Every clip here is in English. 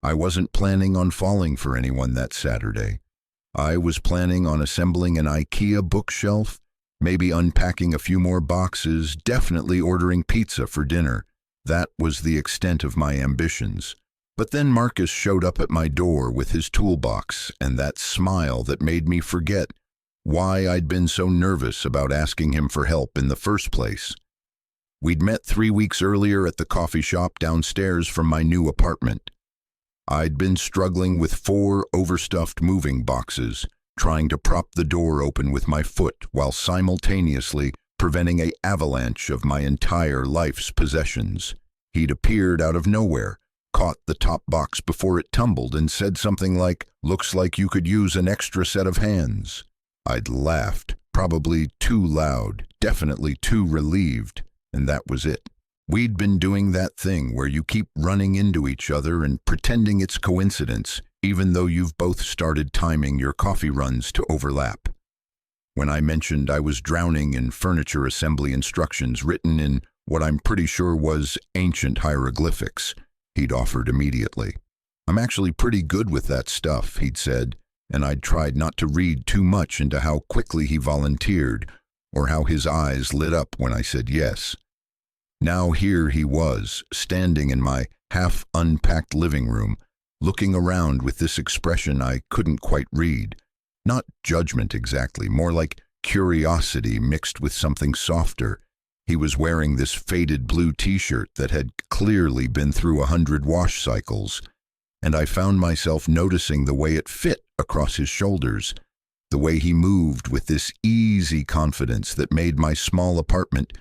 I wasn't planning on falling for anyone that Saturday. I was planning on assembling an IKEA bookshelf, maybe unpacking a few more boxes, definitely ordering pizza for dinner. That was the extent of my ambitions. But then Marcus showed up at my door with his toolbox and that smile that made me forget why I'd been so nervous about asking him for help in the first place. We'd met 3 weeks earlier at the coffee shop downstairs from my new apartment. I'd been struggling with 4 overstuffed moving boxes, trying to prop the door open with my foot while simultaneously preventing an avalanche of my entire life's possessions. He'd appeared out of nowhere, caught the top box before it tumbled, and said something like, "Looks like you could use an extra set of hands." I'd laughed, probably too loud, definitely too relieved, and that was it. We'd been doing that thing where you keep running into each other and pretending it's coincidence, even though you've both started timing your coffee runs to overlap. When I mentioned I was drowning in furniture assembly instructions written in what I'm pretty sure was ancient hieroglyphics, he'd offered immediately. "I'm actually pretty good with that stuff," he'd said, and I'd tried not to read too much into how quickly he volunteered or how his eyes lit up when I said yes. Now here he was, standing in my half-unpacked living room, looking around with this expression I couldn't quite read. Not judgment exactly, more like curiosity mixed with something softer. He was wearing this faded blue t-shirt that had clearly been through 100 wash cycles, and I found myself noticing the way it fit across his shoulders, the way he moved with this easy confidence that made my small apartment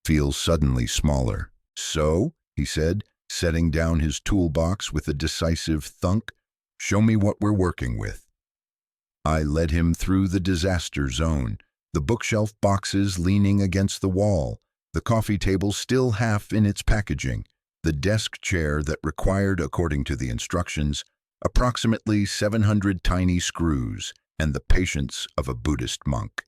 feel suddenly smaller. "So," he said, setting down his toolbox with a decisive thunk, "show me what we're working with." I led him through the disaster zone, the bookshelf boxes leaning against the wall, the coffee table still half in its packaging, the desk chair that required, according to the instructions, approximately 700 tiny screws, and the patience of a Buddhist monk.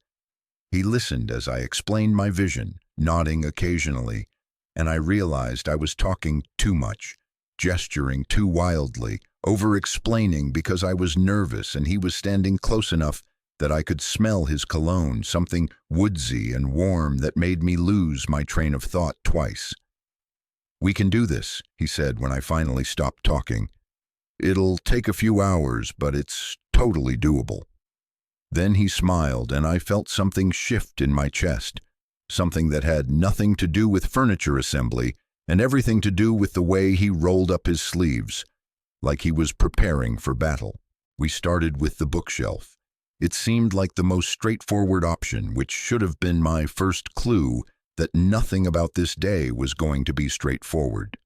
He listened as I explained my vision, nodding occasionally, and I realized I was talking too much, gesturing too wildly, over-explaining because I was nervous, and he was standing close enough that I could smell his cologne, something woodsy and warm that made me lose my train of thought twice. "We can do this," he said when I finally stopped talking. "It'll take a few hours, but it's totally doable." Then he smiled, and I felt something shift in my chest, something that had nothing to do with furniture assembly and everything to do with the way he rolled up his sleeves, like he was preparing for battle. We started with the bookshelf. It seemed like the most straightforward option, which should have been my first clue that nothing about this day was going to be straightforward.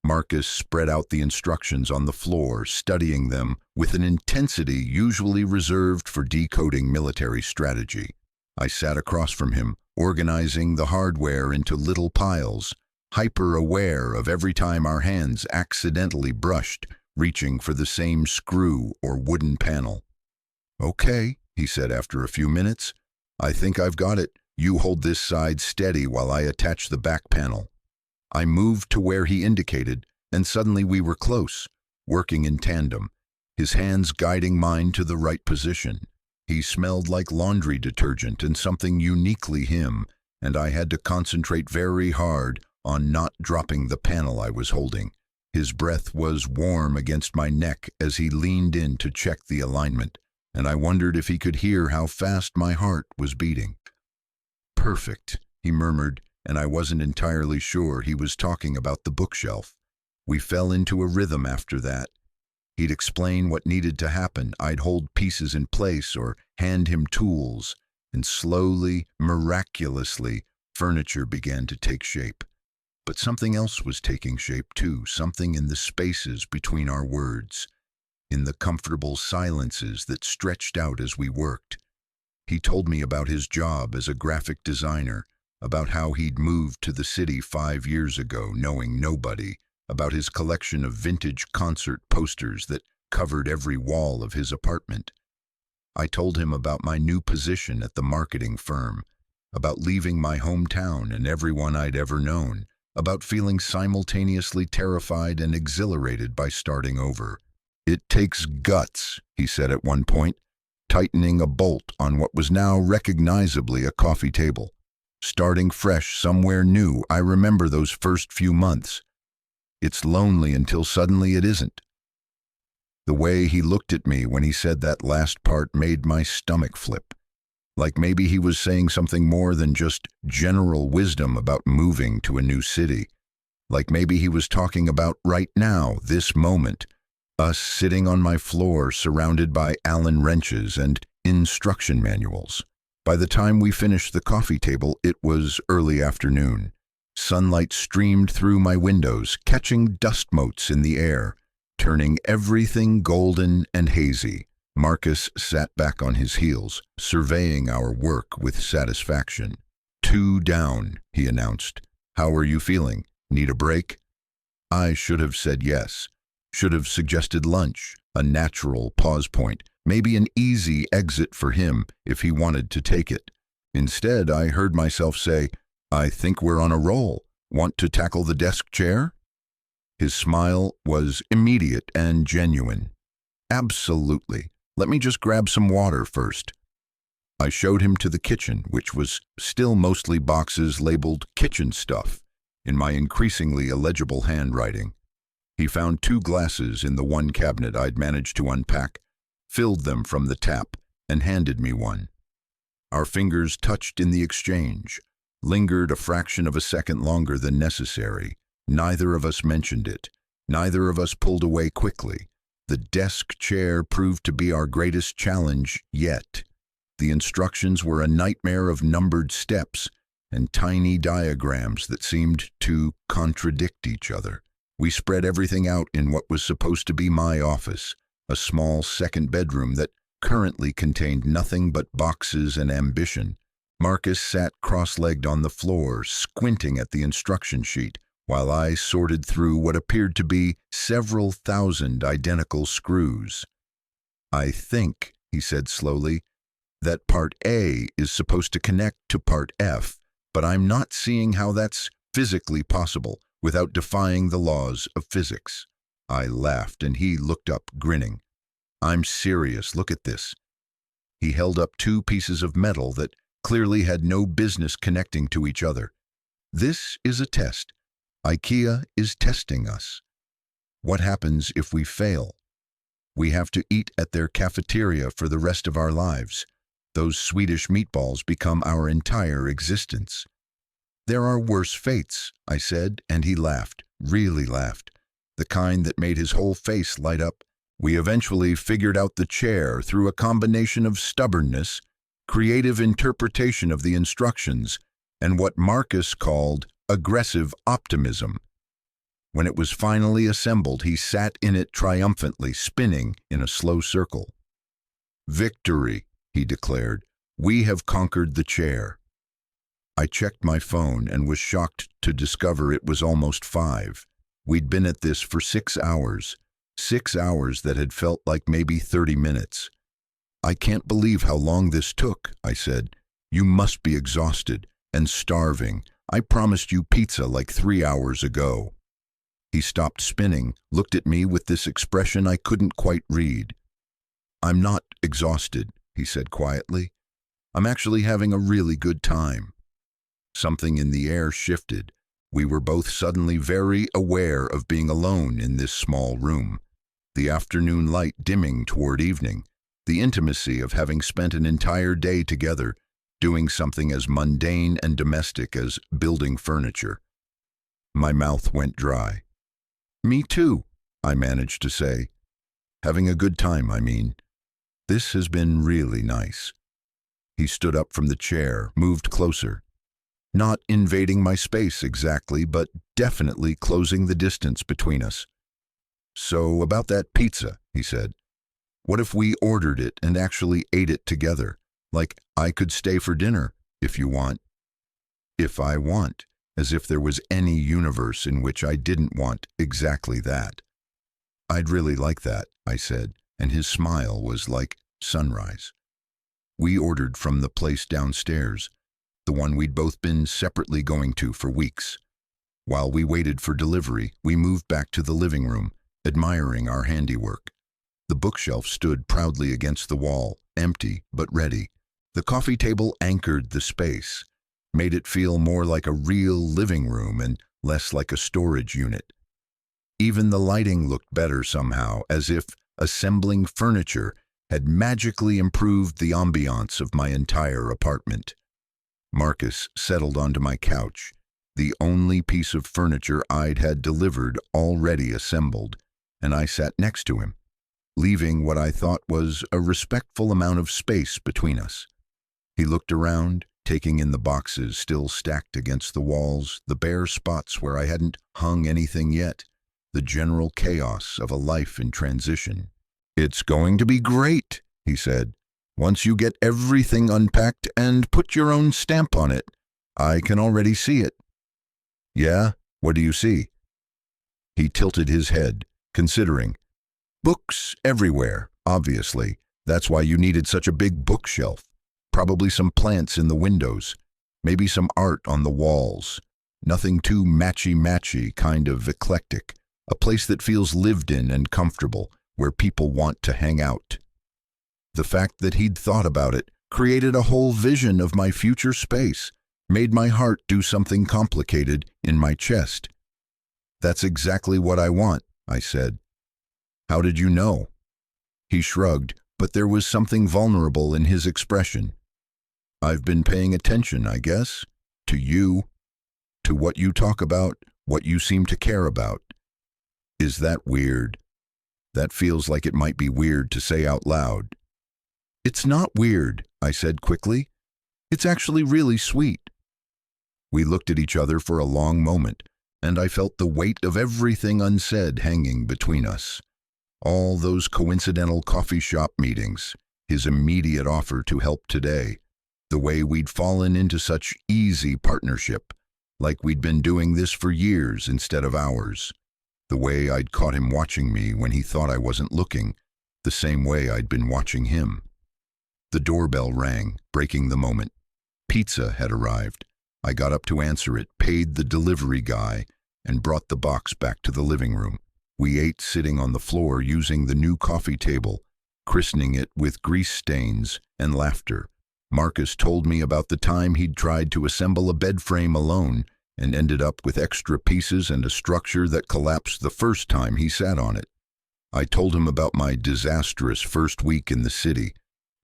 Marcus spread out the instructions on the floor, studying them with an intensity usually reserved for decoding military strategy. I sat across from him, organizing the hardware into little piles, hyper-aware of every time our hands accidentally brushed, reaching for the same screw or wooden panel. "Okay," he said after a few minutes. "I think I've got it. You hold this side steady while I attach the back panel." I moved to where he indicated, and suddenly we were close, working in tandem, his hands guiding mine to the right position. He smelled like laundry detergent and something uniquely him, and I had to concentrate very hard on not dropping the panel I was holding. His breath was warm against my neck as he leaned in to check the alignment, and I wondered if he could hear how fast my heart was beating. "Perfect," he murmured, and I wasn't entirely sure he was talking about the bookshelf. We fell into a rhythm after that. He'd explain what needed to happen, I'd hold pieces in place or hand him tools, and slowly, miraculously, furniture began to take shape. But something else was taking shape too, something in the spaces between our words, in the comfortable silences that stretched out as we worked. He told me about his job as a graphic designer, about how he'd moved to the city 5 years ago, knowing nobody, about his collection of vintage concert posters that covered every wall of his apartment. I told him about my new position at the marketing firm, about leaving my hometown and everyone I'd ever known, about feeling simultaneously terrified and exhilarated by starting over. "It takes guts," he said at one point, tightening a bolt on what was now recognizably a coffee table. "Starting fresh somewhere new, I remember those first few months. It's lonely until suddenly it isn't." The way he looked at me when he said that last part made my stomach flip. Like maybe he was saying something more than just general wisdom about moving to a new city. Like maybe he was talking about right now, this moment, us sitting on my floor surrounded by Allen wrenches and instruction manuals. By the time we finished the coffee table, it was early afternoon. Sunlight streamed through my windows, catching dust motes in the air, turning everything golden and hazy. Marcus sat back on his heels, surveying our work with satisfaction. "Two down," he announced. "How are you feeling? Need a break?" I should have said yes. Should have suggested lunch, a natural pause point, maybe an easy exit for him if he wanted to take it. Instead, I heard myself say, "I think we're on a roll. Want to tackle the desk chair?" His smile was immediate and genuine. "Absolutely. Let me just grab some water first." I showed him to the kitchen, which was still mostly boxes labeled kitchen stuff, in my increasingly illegible handwriting. He found 2 glasses in the one cabinet I'd managed to unpack, filled them from the tap, and handed me one. Our fingers touched in the exchange, lingered a fraction of a second longer than necessary. Neither of us mentioned it. Neither of us pulled away quickly. The desk chair proved to be our greatest challenge yet. The instructions were a nightmare of numbered steps and tiny diagrams that seemed to contradict each other. We spread everything out in what was supposed to be my office, a small second bedroom that currently contained nothing but boxes and ambition. Marcus sat cross-legged on the floor, squinting at the instruction sheet, while I sorted through what appeared to be several thousand identical screws. "I think," he said slowly, "that part A is supposed to connect to part F, but I'm not seeing how that's physically possible without defying the laws of physics." I laughed, and he looked up, grinning. "I'm serious, look at this." He held up 2 pieces of metal that clearly had no business connecting to each other. "This is a test. IKEA is testing us. What happens if we fail? We have to eat at their cafeteria for the rest of our lives. Those Swedish meatballs become our entire existence." "There are worse fates," I said, and he laughed, really laughed, the kind that made his whole face light up. "We eventually figured out the chair through a combination of stubbornness, creative interpretation of the instructions, and what Marcus called aggressive optimism. When it was finally assembled, he sat in it triumphantly, spinning in a slow circle. "Victory," he declared. "We have conquered the chair." I checked my phone and was shocked to discover it was almost 5. We'd been at this for 6 hours. 6 hours that had felt like maybe 30 minutes. "I can't believe how long this took," I said. "You must be exhausted and starving. I promised you pizza like 3 hours ago." He stopped spinning, looked at me with this expression I couldn't quite read. "I'm not exhausted," he said quietly. "I'm actually having a really good time." Something in the air shifted. We were both suddenly very aware of being alone in this small room. The afternoon light dimming toward evening. The intimacy of having spent an entire day together, doing something as mundane and domestic as building furniture. My mouth went dry. "Me too," I managed to say. "Having a good time, I mean. This has been really nice." He stood up from the chair, moved closer. Not invading my space exactly, but definitely closing the distance between us. "So about that pizza," he said. "What if we ordered it and actually ate it together? Like, I could stay for dinner, if you want." If I want, as if there was any universe in which I didn't want exactly that. "I'd really like that," I said, and his smile was like sunrise. We ordered from the place downstairs, the one we'd both been separately going to for weeks. While we waited for delivery, we moved back to the living room, admiring our handiwork. The bookshelf stood proudly against the wall, empty but ready. The coffee table anchored the space, made it feel more like a real living room and less like a storage unit. Even the lighting looked better somehow, as if assembling furniture had magically improved the ambiance of my entire apartment. Marcus settled onto my couch, the only piece of furniture I'd had delivered already assembled, and I sat next to him, leaving what I thought was a respectful amount of space between us. He looked around, taking in the boxes still stacked against the walls, the bare spots where I hadn't hung anything yet, the general chaos of a life in transition. "It's going to be great," he said, "once you get everything unpacked and put your own stamp on it. I can already see it." "Yeah? What do you see?" He tilted his head, considering. "Books everywhere, obviously. That's why you needed such a big bookshelf. Probably some plants in the windows, maybe some art on the walls. Nothing too matchy-matchy, kind of eclectic. A place that feels lived in and comfortable, where people want to hang out." The fact that he'd thought about it created a whole vision of my future space, made my heart do something complicated in my chest. "That's exactly what I want," I said. "How did you know?" He shrugged, but there was something vulnerable in his expression. "I've been paying attention, I guess, to you, to what you talk about, what you seem to care about." "Is that weird?" "That feels like it might be weird to say out loud." "It's not weird," I said quickly. "It's actually really sweet." We looked at each other for a long moment, and I felt the weight of everything unsaid hanging between us. All those coincidental coffee shop meetings, his immediate offer to help today, the way we'd fallen into such easy partnership, like we'd been doing this for years instead of hours. The way I'd caught him watching me when he thought I wasn't looking, the same way I'd been watching him. The doorbell rang, breaking the moment. Pizza had arrived. I got up to answer it, paid the delivery guy, and brought the box back to the living room. We ate sitting on the floor using the new coffee table, christening it with grease stains and laughter. Marcus told me about the time he'd tried to assemble a bed frame alone and ended up with extra pieces and a structure that collapsed the first time he sat on it. I told him about my disastrous first week in the city,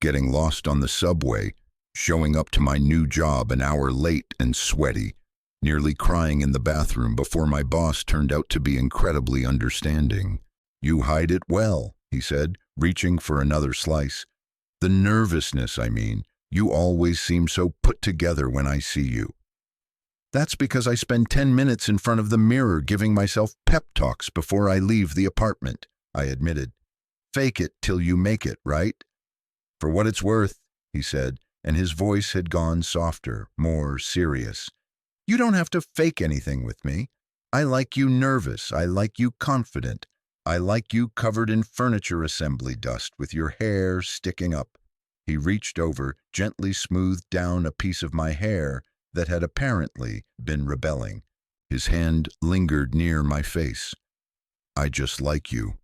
getting lost on the subway, showing up to my new job an hour late and sweaty, nearly crying in the bathroom before my boss turned out to be incredibly understanding. "You hide it well," he said, reaching for another slice. "The nervousness, I mean. You always seem so put together when I see you." "That's because I spend 10 minutes in front of the mirror giving myself pep talks before I leave the apartment," I admitted. "Fake it till you make it, right?" "For what it's worth," he said, and his voice had gone softer, more serious. "You don't have to fake anything with me. I like you nervous. I like you confident. I like you covered in furniture assembly dust with your hair sticking up." He reached over, gently smoothed down a piece of my hair that had apparently been rebelling. His hand lingered near my face. "I just like you."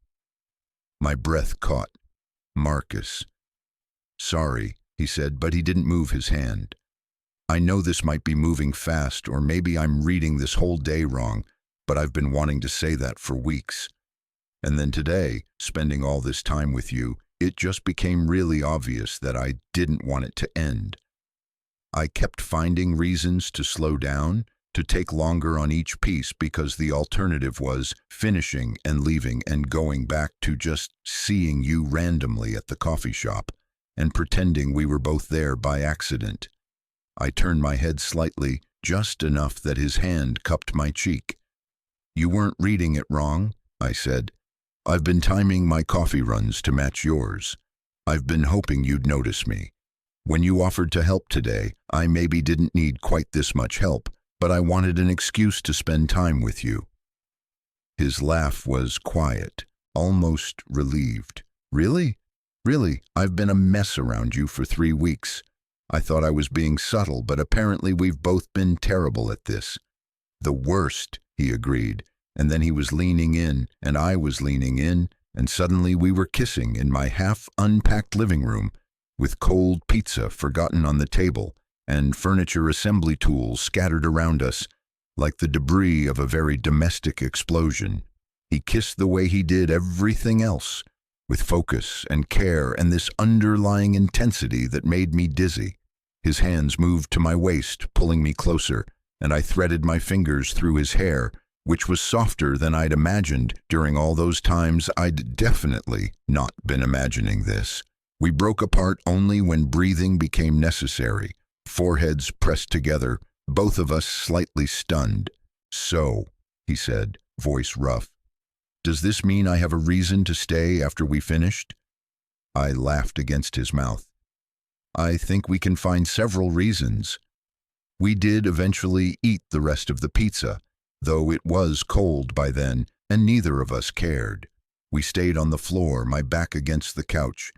My breath caught. "Marcus." "Sorry," he said, but he didn't move his hand. "I know this might be moving fast, or maybe I'm reading this whole day wrong, but I've been wanting to say that for weeks. And then today, spending all this time with you, it just became really obvious that I didn't want it to end. I kept finding reasons to slow down, to take longer on each piece, because the alternative was finishing and leaving and going back to just seeing you randomly at the coffee shop and pretending we were both there by accident." I turned my head slightly, just enough that his hand cupped my cheek. "You weren't reading it wrong," I said. "I've been timing my coffee runs to match yours. I've been hoping you'd notice me. When you offered to help today, I maybe didn't need quite this much help, but I wanted an excuse to spend time with you." His laugh was quiet, almost relieved. "Really? Really, I've been a mess around you for 3 weeks. I thought I was being subtle, but apparently we've both been terrible at this." "The worst," he agreed, and then he was leaning in, and I was leaning in, and suddenly we were kissing in my half-unpacked living room, with cold pizza forgotten on the table, and furniture assembly tools scattered around us, like the debris of a very domestic explosion. He kissed the way he did everything else, with focus and care and this underlying intensity that made me dizzy. His hands moved to my waist, pulling me closer, and I threaded my fingers through his hair, which was softer than I'd imagined during all those times I'd definitely not been imagining this. We broke apart only when breathing became necessary, foreheads pressed together, both of us slightly stunned. "So," he said, voice rough, "does this mean I have a reason to stay after we finished?" I laughed against his mouth. "I think we can find several reasons." We did eventually eat the rest of the pizza, though it was cold by then, and neither of us cared. We stayed on the floor, my back against the couch,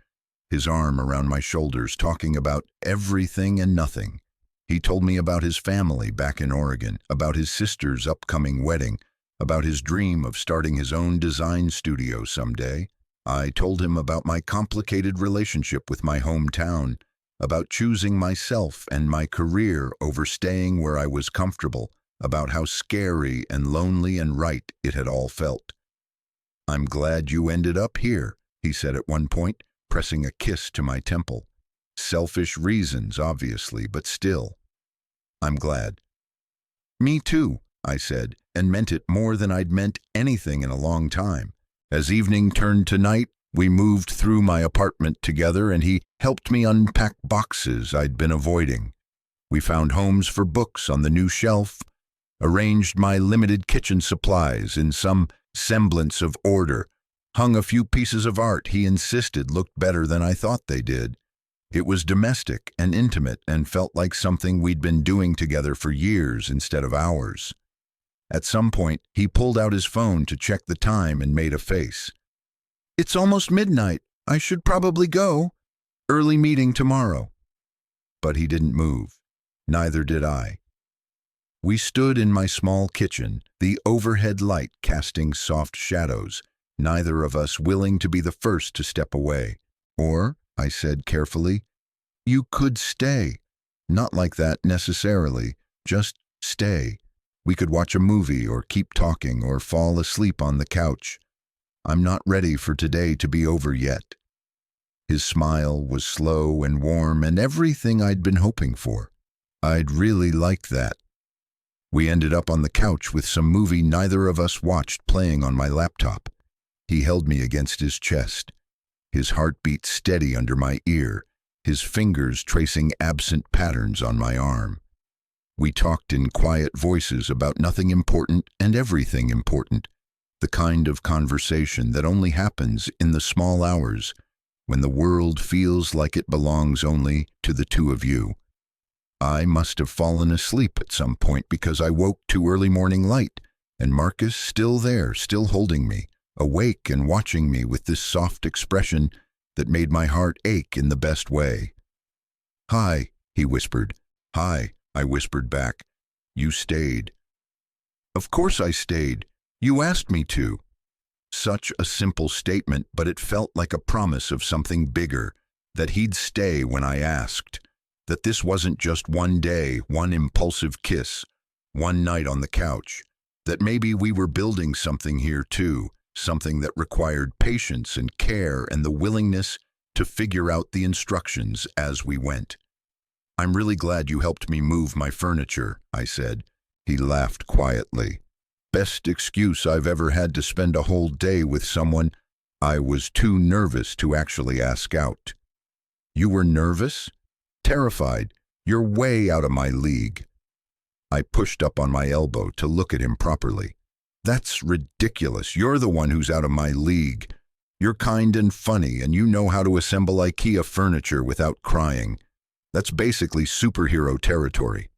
his arm around my shoulders, talking about everything and nothing. He told me about his family back in Oregon, about his sister's upcoming wedding, about his dream of starting his own design studio someday. I told him about my complicated relationship with my hometown, about choosing myself and my career over staying where I was comfortable, about how scary and lonely and right it had all felt. "I'm glad you ended up here," he said at one point, pressing a kiss to my temple. "Selfish reasons, obviously, but still. I'm glad." "Me too," I said, and meant it more than I'd meant anything in a long time. As evening turned to night, we moved through my apartment together, and he helped me unpack boxes I'd been avoiding. We found homes for books on the new shelf, arranged my limited kitchen supplies in some semblance of order, hung a few pieces of art he insisted looked better than I thought they did. It was domestic and intimate and felt like something we'd been doing together for years instead of hours. At some point, he pulled out his phone to check the time and made a face. "It's almost midnight. I should probably go. Early meeting tomorrow." But he didn't move. Neither did I. We stood in my small kitchen, the overhead light casting soft shadows, neither of us willing to be the first to step away. "Or," I said carefully, "you could stay. Not like that necessarily, just stay. We could watch a movie or keep talking or fall asleep on the couch. I'm not ready for today to be over yet." His smile was slow and warm and everything I'd been hoping for. I'd really liked that. We ended up on the couch with some movie neither of us watched playing on my laptop. He held me against his chest, his heartbeat steady under my ear, his fingers tracing absent patterns on my arm. We talked in quiet voices about nothing important and everything important, the kind of conversation that only happens in the small hours when the world feels like it belongs only to the two of you. I must have fallen asleep at some point because I woke to early morning light, and Marcus still there, still holding me, awake and watching me with this soft expression that made my heart ache in the best way. "Hi," he whispered. "Hi," I whispered back. "You stayed." "Of course I stayed. You asked me to." Such a simple statement, but it felt like a promise of something bigger, that he'd stay when I asked, that this wasn't just one day, one impulsive kiss, one night on the couch, that maybe we were building something here too, something that required patience and care and the willingness to figure out the instructions as we went. "I'm really glad you helped me move my furniture," I said. He laughed quietly. "Best excuse I've ever had to spend a whole day with someone I was too nervous to actually ask out." "You were nervous?" "Terrified. You're way out of my league." I pushed up on my elbow to look at him properly. "That's ridiculous. You're the one who's out of my league. You're kind and funny, and you know how to assemble IKEA furniture without crying. That's basically superhero territory."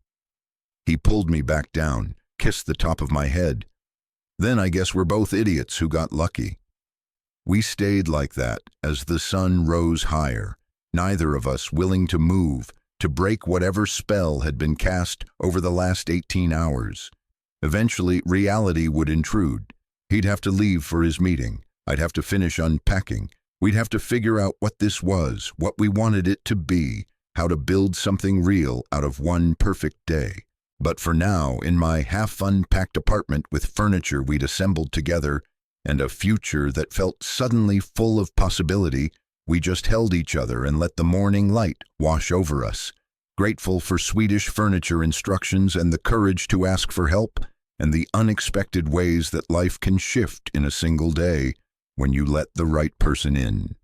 He pulled me back down, kissed the top of my head. "Then I guess we're both idiots who got lucky." We stayed like that as the sun rose higher, neither of us willing to move, to break whatever spell had been cast over the last 18 hours. Eventually, reality would intrude. He'd have to leave for his meeting. I'd have to finish unpacking. We'd have to figure out what this was, what we wanted it to be, how to build something real out of one perfect day. But for now, in my half-unpacked apartment with furniture we'd assembled together and a future that felt suddenly full of possibility, we just held each other and let the morning light wash over us, grateful for Swedish furniture instructions and the courage to ask for help and the unexpected ways that life can shift in a single day when you let the right person in.